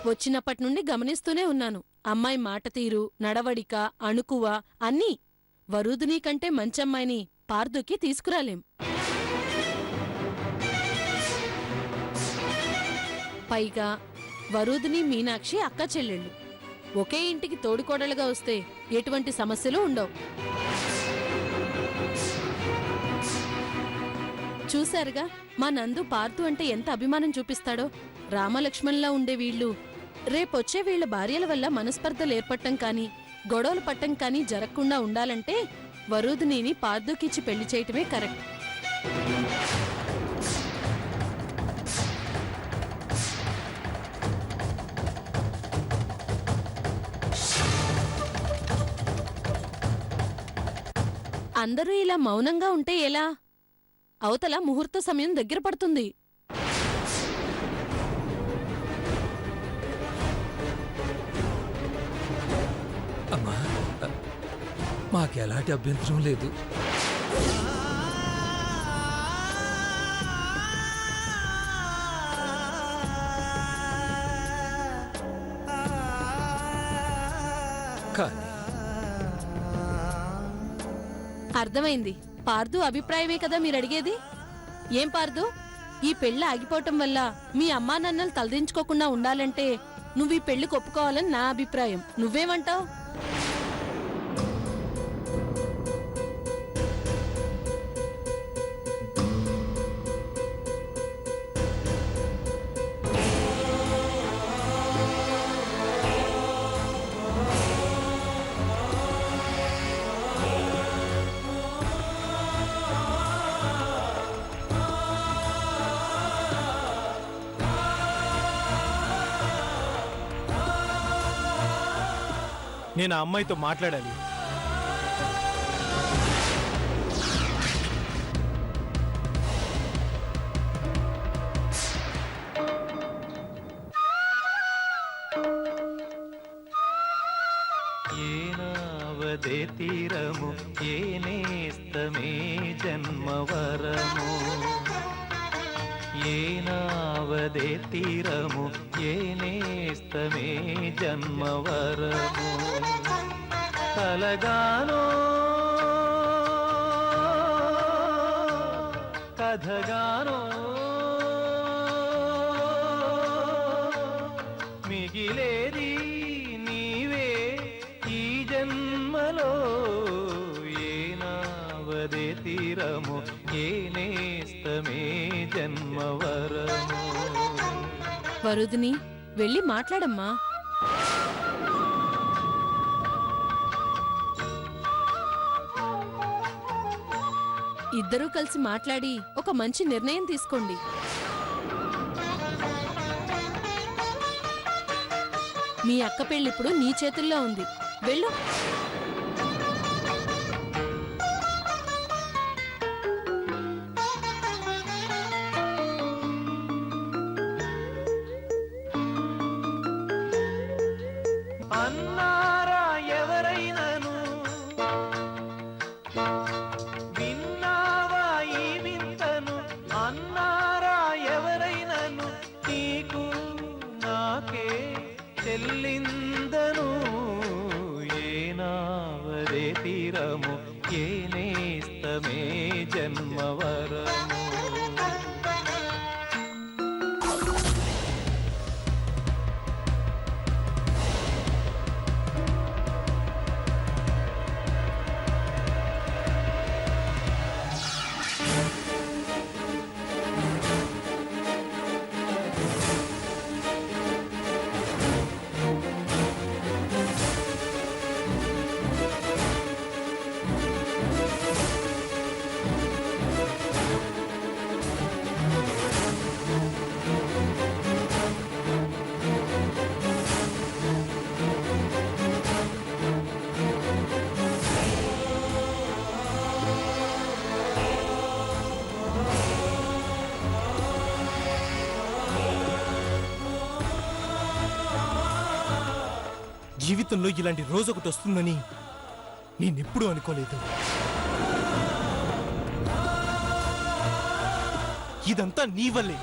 వచ్చినప్పటి నుండి గమనిస్తూనే ఉన్నాను. అమ్మాయి మాట తీరు, నడవడిక, అణుకువ అన్నీ. వరూధిని కంటే మంచమ్మాయిని పార్దుకి తీసుకురాలేం. పైగా వరూధిని, మీనాక్షి అక్క చెల్లెళ్ళు. ఒకే ఇంటికి తోడుకోడలుగా వస్తే ఎటువంటి సమస్యలు ఉండవు. చూశారుగా మా నందు పార్దు అంటే ఎంత అభిమానం చూపిస్తాడో. రామలక్ష్మణ్లా ఉండే వీళ్ళు రేపొచ్చే వీళ్ల భార్యల వల్ల మనస్పర్ధలు ఏర్పడటం కానీ, గొడవలు పట్టం కానీ జరగకుండా ఉండాలంటే వరూధినిని పార్దుకిచ్చి పెళ్లి చేయటమే కరెక్ట్. అందరూ ఇలా మౌనంగా ఉంటే ఎలా? అవతల ముహూర్త సమయం దగ్గర పడుతుంది. అమ్మా, మాకెలాంటి అభ్యంతరం లేదు. కానీ అర్థమైంది. పార్దు అభిప్రాయమే కదా మీరడిగేది? ఏం పార్దు, ఈ పెళ్లి ఆగిపోవటం వల్ల మీ అమ్మా నాన్నలు తలదించుకోకుండా ఉండాలంటే నువ్వు ఈ పెళ్లికి ఒప్పుకోవాలని నా అభిప్రాయం. నువ్వేమంటావు? నేను ఆ అమ్మాయితో మాట్లాడాలి. ఏనావదే తీరము ఏనేస్తమే జన్మవరము, ఏనావదే తీరము ఏనేస్తమే జన్మవరము. కలగానో కథగానో మిగిలేది నీవే ఈ జన్మలో. ఏనావదే తీరము ఏనేస్తమే జన్మవరము. వరూధిని, వెళ్ళి మాట్లాడమ్మా. ఇద్దరూ కలిసి మాట్లాడి ఒక మంచి నిర్ణయం తీసుకోండి. మీ అక్క పెళ్ళిప్పుడు నీ చేతుల్లో ఉంది. వెళ్ళు. అన్నారా ఎవరైనను, విన్నావా ఈ వింతను, అన్నారా ఎవరైనను, నీకు నాకే చెల్లిందను. ఏనావదే తీరము ఏనేస్తమే జన్మవరము. జీవితంలో ఇలాంటి రోజు ఒకటి వస్తుందని నేనెప్పుడూ అనుకోలేదు. ఇదంతా నీ వల్లే.